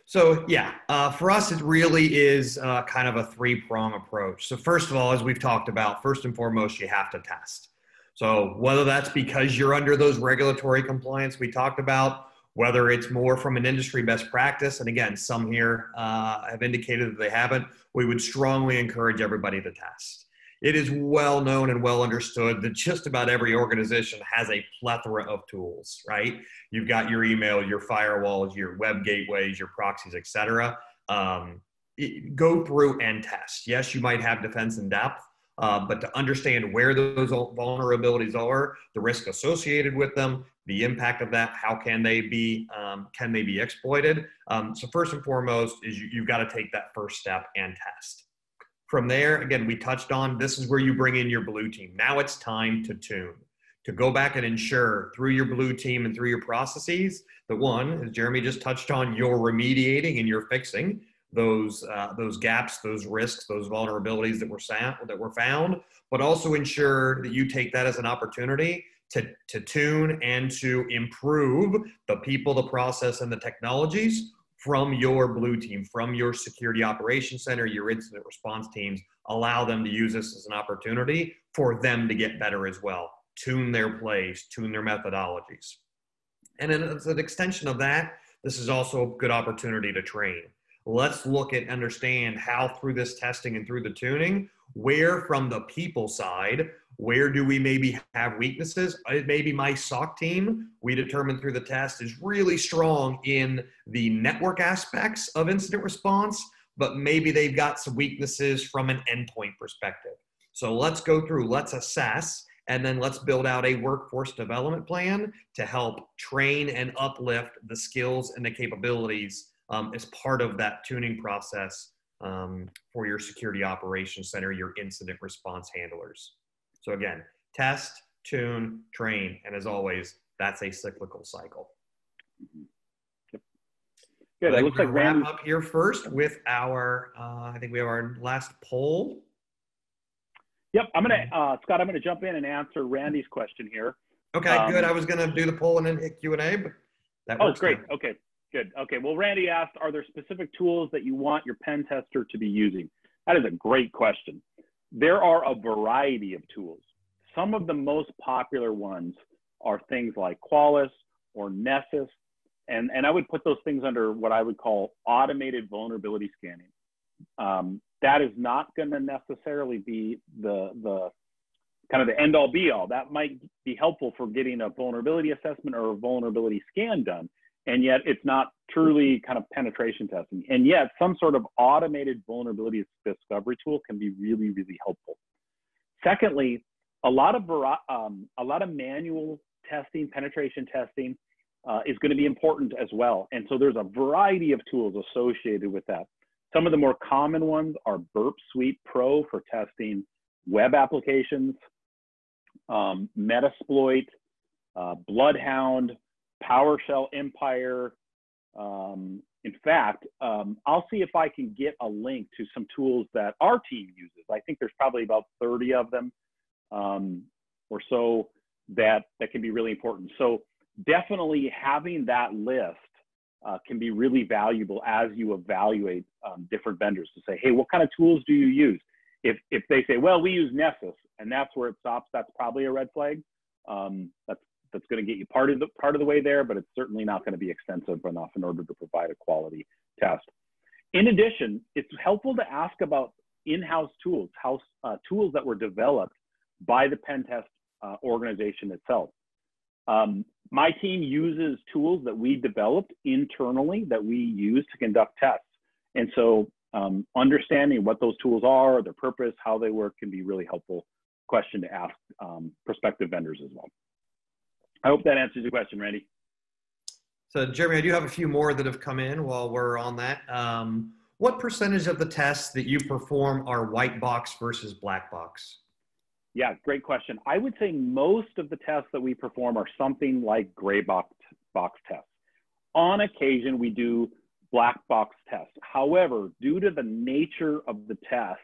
So yeah, for us, it really is kind of a three-prong approach. So first of all, as we've talked about, first and foremost, you have to test. So whether that's because you're under those regulatory compliance we talked about, whether it's more from an industry best practice. And again, some here have indicated that they haven't. We would strongly encourage everybody to test. It is well known and well understood that just about every organization has a plethora of tools, right? You've got your email, your firewalls, your web gateways, your proxies, et cetera. Go through and test. Yes, you might have defense in depth, but to understand where those vulnerabilities are, the risk associated with them, the impact of that, how can they be exploited? So first and foremost is you've got to take that first step and test. From there, again, we touched on this is where you bring in your blue team. Now it's time to tune, to go back and ensure through your blue team and through your processes that one, as Jeremy just touched on, you're remediating and you're fixing those gaps, those risks, those vulnerabilities that were found, but also ensure that you take that as an opportunity to tune and to improve the people, the process, and the technologies from your blue team, from your security operations center, your incident response teams. Allow them to use this as an opportunity for them to get better as well. Tune their plays, tune their methodologies. And then as an extension of that, this is also a good opportunity to train. Let's look at understand how through this testing and through the tuning, where from the people side, where do we maybe have weaknesses? Maybe my SOC team, we determined through the test, is really strong in the network aspects of incident response, but maybe they've got some weaknesses from an endpoint perspective. So let's go through, let's assess, and then let's build out a workforce development plan to help train and uplift the skills and the capabilities as part of that tuning process for your security operations center, your incident response handlers. So again, test, tune, train, and as always, that's a cyclical cycle. Yep. Good. It looks like wrap up here first with our, I think we have our last poll. Yep, I'm gonna, Scott, I'm gonna jump in and answer Randy's question here. Okay, good. I was gonna do the poll and then hit Q&A, but that works. Oh, great. Now. Okay, good. Okay, well, Randy asked, are there specific tools that you want your pen tester to be using? That is a great question. There are a variety of tools. Some of the most popular ones are things like Qualys or Nessus, and I would put those things under what I would call automated vulnerability scanning. That is not going to necessarily be the kind of the end all be all. That might be helpful for getting a vulnerability assessment or a vulnerability scan done, and yet it's not truly kind of penetration testing. And yet some sort of automated vulnerability discovery tool can be really, really helpful. Secondly, a lot of manual testing, penetration testing is going to be important as well. And so there's a variety of tools associated with that. Some of the more common ones are Burp Suite Pro for testing web applications, Metasploit, Bloodhound, PowerShell Empire. In fact, I'll see if I can get a link to some tools that our team uses. I think there's probably about 30 of them or so that can be really important. So definitely having that list can be really valuable as you evaluate different vendors to say, hey, what kind of tools do you use? If they say, well, we use Nessus, and that's where it stops, that's probably a red flag. That's going to get you part of the way there, but it's certainly not going to be extensive enough in order to provide a quality test. In addition, it's helpful to ask about in-house tools, tools that were developed by the pen test organization itself. My team uses tools that we developed internally that we use to conduct tests. And so understanding what those tools are, their purpose, how they work can be really helpful question to ask prospective vendors as well. I hope that answers your question, Randy. So Jeremy, I do have a few more that have come in while we're on that. What percentage of the tests that you perform are white box versus black box? Yeah, great question. I would say most of the tests that we perform are something like gray box tests. On occasion, we do black box tests. However, due to the nature of the test,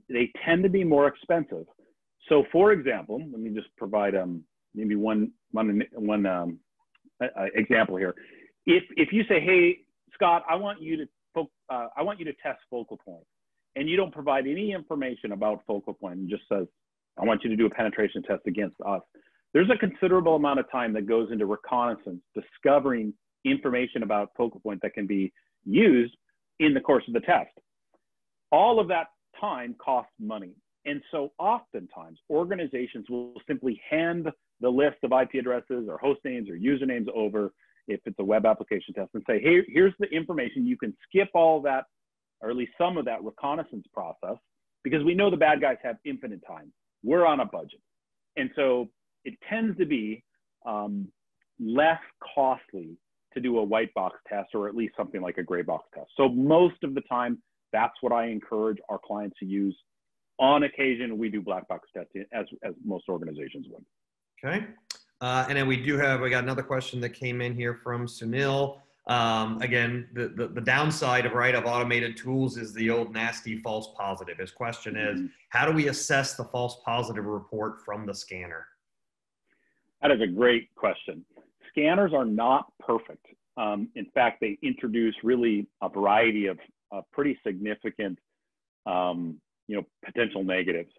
they tend to be more expensive. So for example, let me just provide maybe one example here. If you say, hey, Scott, I want you to test focal point, and you don't provide any information about focal point and just says, I want you to do a penetration test against us, there's a considerable amount of time that goes into reconnaissance, discovering information about focal point that can be used in the course of the test. All of that time costs money. And so oftentimes organizations will simply hand the list of IP addresses or host names or usernames over, if it's a web application test, and say, hey, here's the information. You can skip all that, or at least some of that reconnaissance process, because we know the bad guys have infinite time. We're on a budget. And so it tends to be less costly to do a white box test, or at least something like a gray box test. So most of the time, that's what I encourage our clients to use. On occasion, we do black box testing, as most organizations would. Okay. And then we got another question that came in here from Sunil. Again, the downside of automated tools is the old nasty false positive. His question is, how do we assess the false positive report from the scanner? That is a great question. Scanners are not perfect. In fact, they introduce really a variety of pretty significant potential negatives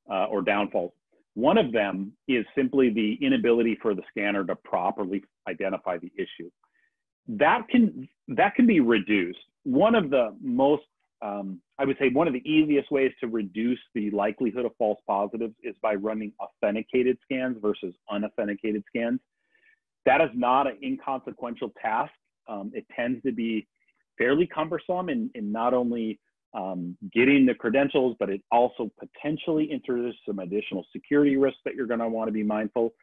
or downfalls. One of them is simply the inability for the scanner to properly identify the issue. That can be reduced. One of the most, I would say one of the easiest ways to reduce the likelihood of false positives is by running authenticated scans versus unauthenticated scans. That is not an inconsequential task. It tends to be fairly cumbersome in not only getting the credentials, but it also potentially introduces some additional security risks that you're going to want to be mindful.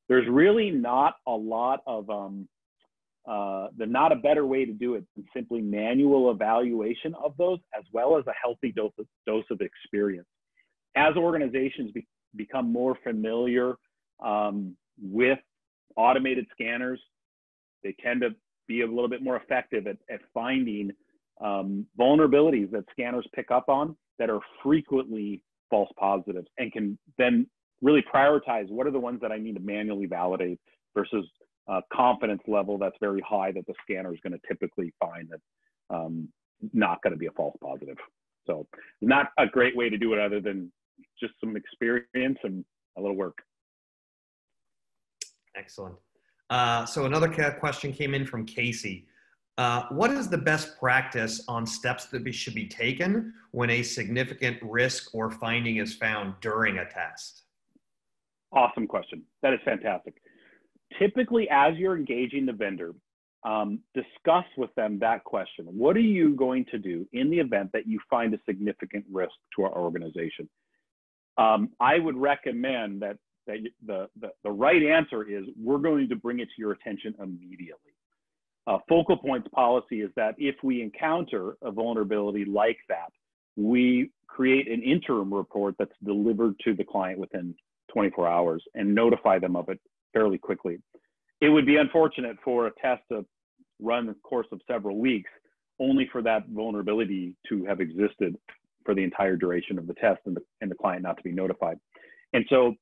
There's really not a lot of, not a better way to do it than simply manual evaluation of those, as well as a healthy dose of experience. As organizations become more familiar with automated scanners, they tend to be a little bit more effective at finding vulnerabilities that scanners pick up on that are frequently false positives, and can then really prioritize what are the ones that I need to manually validate versus confidence level that's very high that the scanner is going to typically find that not going to be a false positive. So not a great way to do it other than just some experience and a little work. Excellent. So another question came in from Casey. What is the best practice on steps that should be taken when a significant risk or finding is found during a test? Awesome question. That is fantastic. Typically, as you're engaging the vendor, discuss with them that question. What are you going to do in the event that you find a significant risk to our organization? I would recommend that the right answer is, we're going to bring it to your attention immediately. Focal Point's policy is that if we encounter a vulnerability like that, we create an interim report that's delivered to the client within 24 hours and notify them of it fairly quickly. It would be unfortunate for a test to run the course of several weeks only for that vulnerability to have existed for the entire duration of the test and the client not to be notified. And so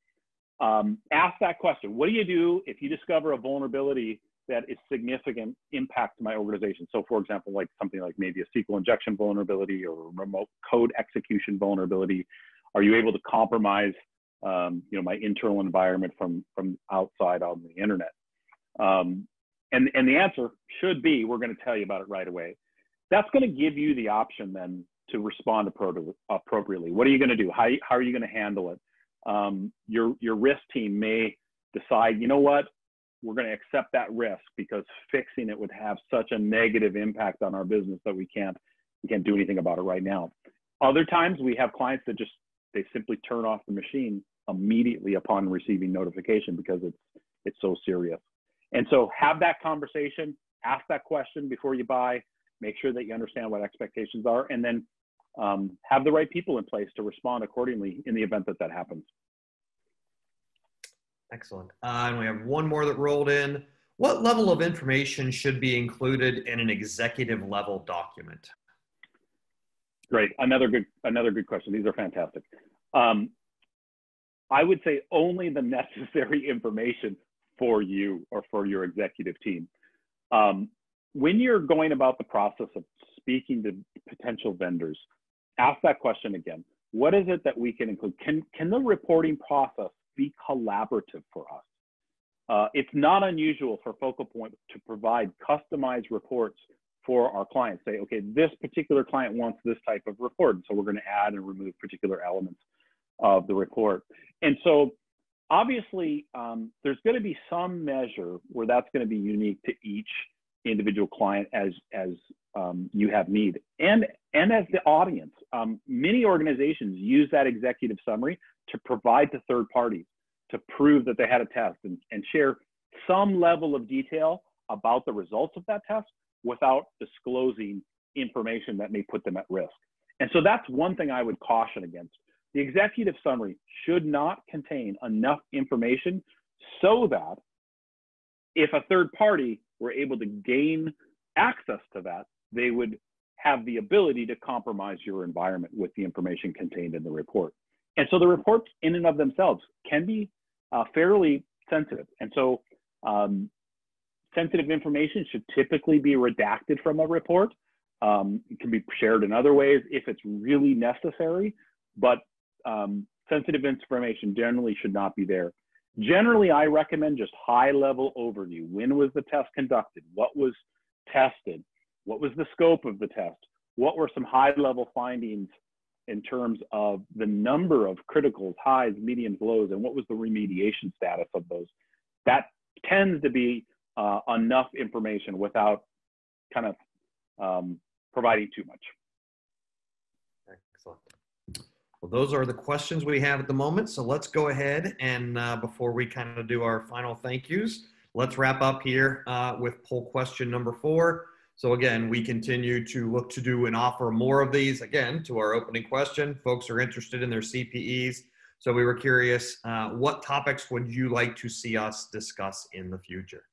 ask that question. What do you do if you discover a vulnerability that is significant impact to my organization? So for example, like something like maybe a SQL injection vulnerability or a remote code execution vulnerability. Are you able to compromise my internal environment from outside on the internet? And the answer should be, we're going to tell you about it right away. That's going to give you the option then to respond appropriately. What are you going to do? How are you going to handle it? Your risk team may decide, you know what, we're going to accept that risk because fixing it would have such a negative impact on our business that we can't do anything about it right now. Other times we have clients that they simply turn off the machine immediately upon receiving notification because it's so serious. And so have that conversation, ask that question before you buy, make sure that you understand what expectations are, and then have the right people in place to respond accordingly in the event that happens. Excellent. And we have one more that rolled in. What level of information should be included in an executive level document? Great. Another good question. These are fantastic. I would say only the necessary information for you or for your executive team. When you're going about the process of speaking to potential vendors, ask that question again. What is it that we can include? Can the reporting process be collaborative for us? it's not unusual for Focal Point to provide customized reports for our clients. Say, okay, this particular client wants this type of report, so we're going to add and remove particular elements of the report. And so obviously, there's going to be some measure where that's going to be unique to each individual client as you have need, and as the audience. Many organizations use that executive summary to provide to third parties to prove that they had a test and share some level of detail about the results of that test without disclosing information that may put them at risk. And so that's one thing I would caution against. The executive summary should not contain enough information so that if a third party were able to gain access to that, they would have the ability to compromise your environment with the information contained in the report. And so the reports in and of themselves can be fairly sensitive. And so sensitive information should typically be redacted from a report. It can be shared in other ways if it's really necessary, but sensitive information generally should not be there. Generally, I recommend just high-level overview. When was the test conducted? What was tested? What was the scope of the test? What were some high-level findings in terms of the number of criticals, highs, medians, lows, and what was the remediation status of those? That tends to be enough information without kind of providing too much. Excellent. Well, those are the questions we have at the moment. So let's go ahead and before we kind of do our final thank yous, let's wrap up here with poll question number 4. So again, we continue to look to do and offer more of these. Again, to our opening question, folks are interested in their CPEs. So we were curious, what topics would you like to see us discuss in the future?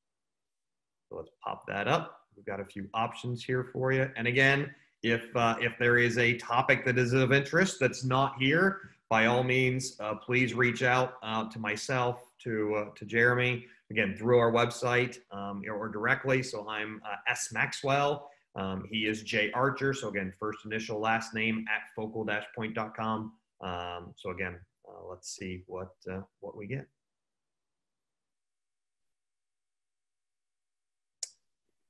So let's pop that up. We've got a few options here for you. And again, if there is a topic that is of interest that's not here, by all means, please reach out to myself, to Jeremy, again, through our website or directly. So I'm S. Maxwell. He is J. Archer. So again, first initial, last name at focal-point.com. So again, let's see what we get.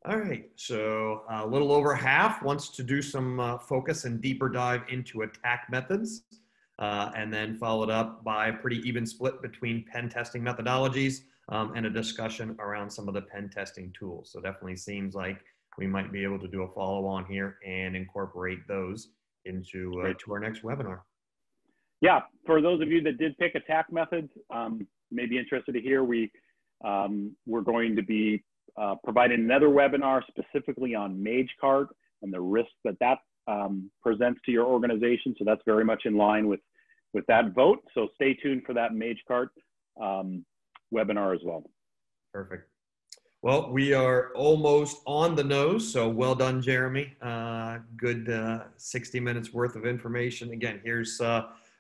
All right, so a little over half wants to do some focus and deeper dive into attack methods, and then followed up by a pretty even split between pen testing methodologies and a discussion around some of the pen testing tools. So definitely seems like we might be able to do a follow-on here and incorporate those into to our next webinar. Yeah, for those of you that did pick attack methods, may be interested to hear, we're going to be providing another webinar specifically on MageCart and the risks that presents to your organization. So that's very much in line with that vote. So stay tuned for that MageCart webinar as well. Perfect. Well, we are almost on the nose, so well done, Jeremy. Good 60 minutes worth of information. Again, here's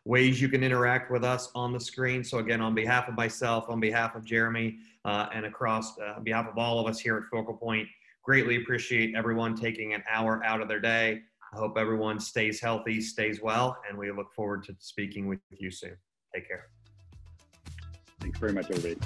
ways you can interact with us on the screen. So again, on behalf of myself, on behalf of Jeremy, and across on behalf of all of us here at Focal Point, greatly appreciate everyone taking an hour out of their day. I hope everyone stays healthy, stays well, and we look forward to speaking with you soon. Take care. Thanks very much, everybody.